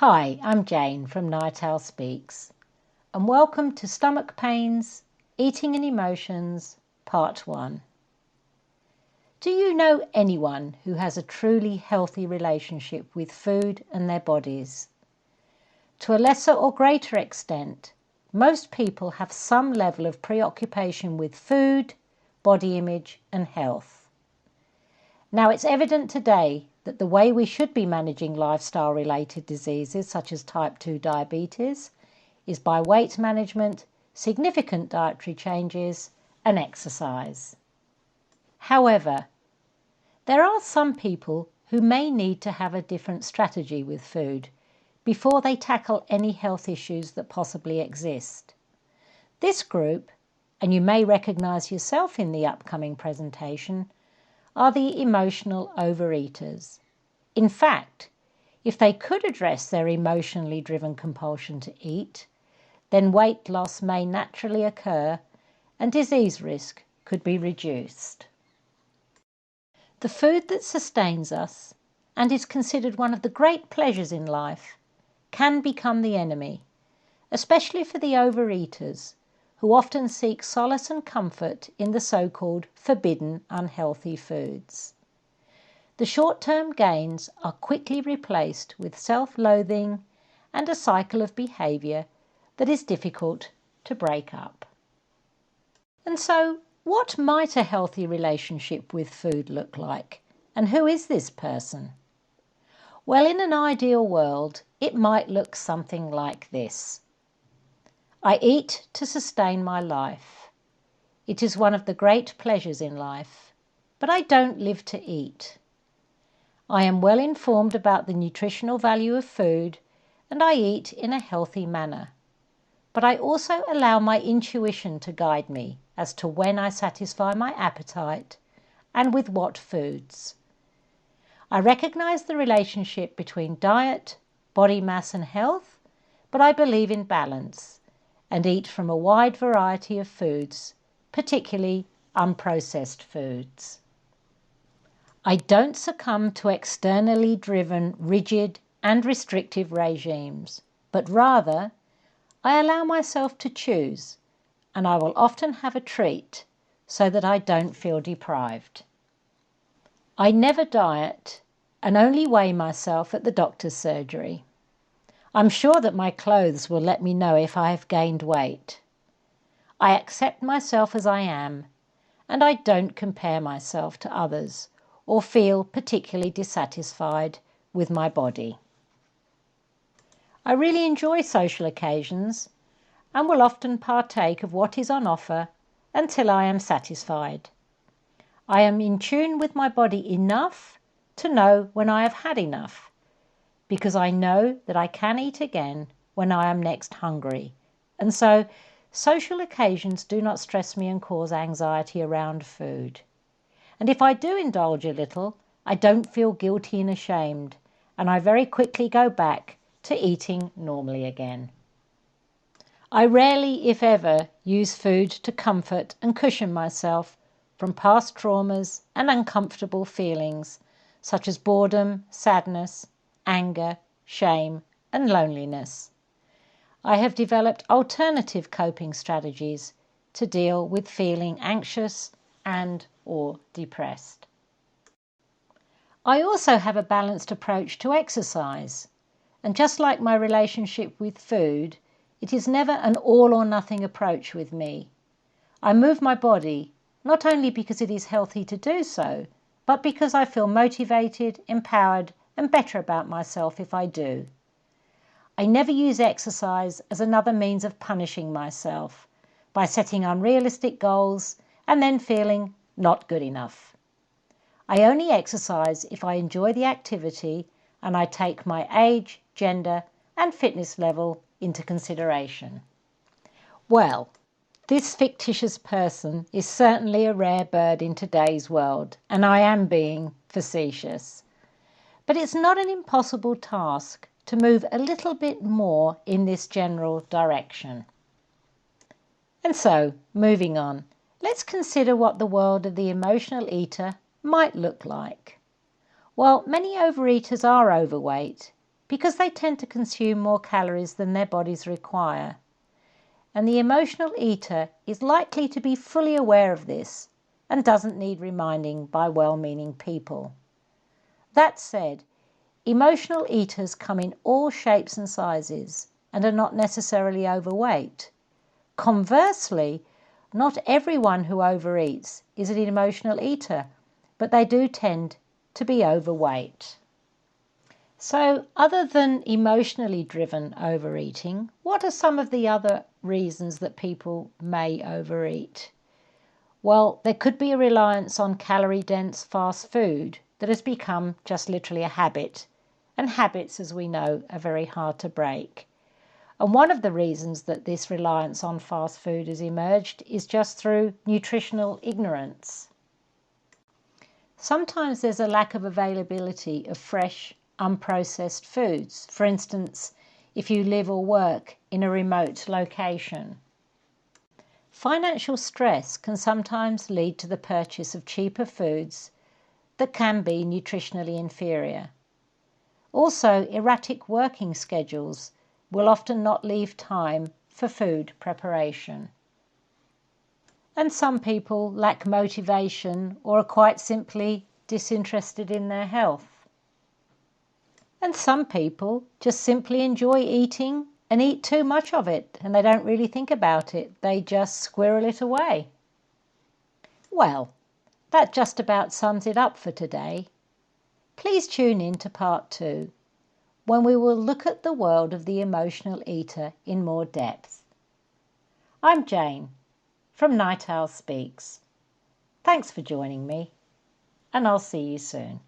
Hi, I'm Jane from Nightowl Speaks, and welcome to Stomach Pains, Eating and Emotions, Part 1. Do you know anyone who has a truly healthy relationship with food and their bodies? To a lesser or greater extent, most people have some level of preoccupation with food, body image, and health. Now, it's evident today that the way we should be managing lifestyle-related diseases such as type 2 diabetes is by weight management, significant dietary changes, and exercise. However, there are some people who may need to have a different strategy with food before they tackle any health issues that possibly exist. This group, and you may recognise yourself in the upcoming presentation, are the emotional overeaters. In fact, if they could address their emotionally driven compulsion to eat, then weight loss may naturally occur and disease risk could be reduced. The food that sustains us and is considered one of the great pleasures in life can become the enemy, especially for the overeaters, who often seek solace and comfort in the so-called forbidden unhealthy foods. The short-term gains are quickly replaced with self-loathing and a cycle of behaviour that is difficult to break up. And so, what might a healthy relationship with food look like? And who is this person? Well, in an ideal world, it might look something like this. I eat to sustain my life. It is one of the great pleasures in life, but I don't live to eat. I am well informed about the nutritional value of food and I eat in a healthy manner. But I also allow my intuition to guide me as to when I satisfy my appetite and with what foods. I recognise the relationship between diet, body mass and health, but I believe in balance and eat from a wide variety of foods, particularly unprocessed foods. I don't succumb to externally driven, rigid and restrictive regimes, but rather I allow myself to choose, and I will often have a treat so that I don't feel deprived. I never diet and only weigh myself at the doctor's surgery. I'm sure that my clothes will let me know if I have gained weight. I accept myself as I am, and I don't compare myself to others or feel particularly dissatisfied with my body. I really enjoy social occasions and will often partake of what is on offer until I am satisfied. I am in tune with my body enough to know when I have had enough, because I know that I can eat again when I am next hungry, and so social occasions do not stress me and cause anxiety around food. And if I do indulge a little, I don't feel guilty and ashamed, and I very quickly go back to eating normally again. I rarely, if ever, use food to comfort and cushion myself from past traumas and uncomfortable feelings such as boredom, sadness, anger, shame, and loneliness. I have developed alternative coping strategies to deal with feeling anxious and/or depressed. I also have a balanced approach to exercise, and just like my relationship with food, it is never an all-or-nothing approach with me. I move my body, not only because it is healthy to do so, but because I feel motivated, empowered, and better about myself if I do. I never use exercise as another means of punishing myself by setting unrealistic goals and then feeling not good enough. I only exercise if I enjoy the activity and I take my age, gender, and fitness level into consideration. Well, this fictitious person is certainly a rare bird in today's world, and I am being facetious. But it's not an impossible task to move a little bit more in this general direction. And so, moving on, let's consider what the world of the emotional eater might look like. Well, many overeaters are overweight because they tend to consume more calories than their bodies require. And the emotional eater is likely to be fully aware of this and doesn't need reminding by well-meaning people. That said, emotional eaters come in all shapes and sizes and are not necessarily overweight. Conversely, not everyone who overeats is an emotional eater, but they do tend to be overweight. So, other than emotionally driven overeating, what are some of the other reasons that people may overeat? Well, there could be a reliance on calorie-dense fast food that has become just literally a habit, and habits, as we know, are very hard to break. And one of the reasons that this reliance on fast food has emerged is just through nutritional ignorance. Sometimes there's a lack of availability of fresh, unprocessed foods. For instance, if you live or work in a remote location. Financial stress can sometimes lead to the purchase of cheaper foods that can be nutritionally inferior. Also, erratic working schedules will often not leave time for food preparation. And some people lack motivation or are quite simply disinterested in their health. And some people just simply enjoy eating and eat too much of it, and they don't really think about it. They just squirrel it away. Well, that just about sums it up for today. Please tune in to part 2, when we will look at the world of the emotional eater in more depth. I'm Jane from Night Owl Speaks. Thanks for joining me, and I'll see you soon.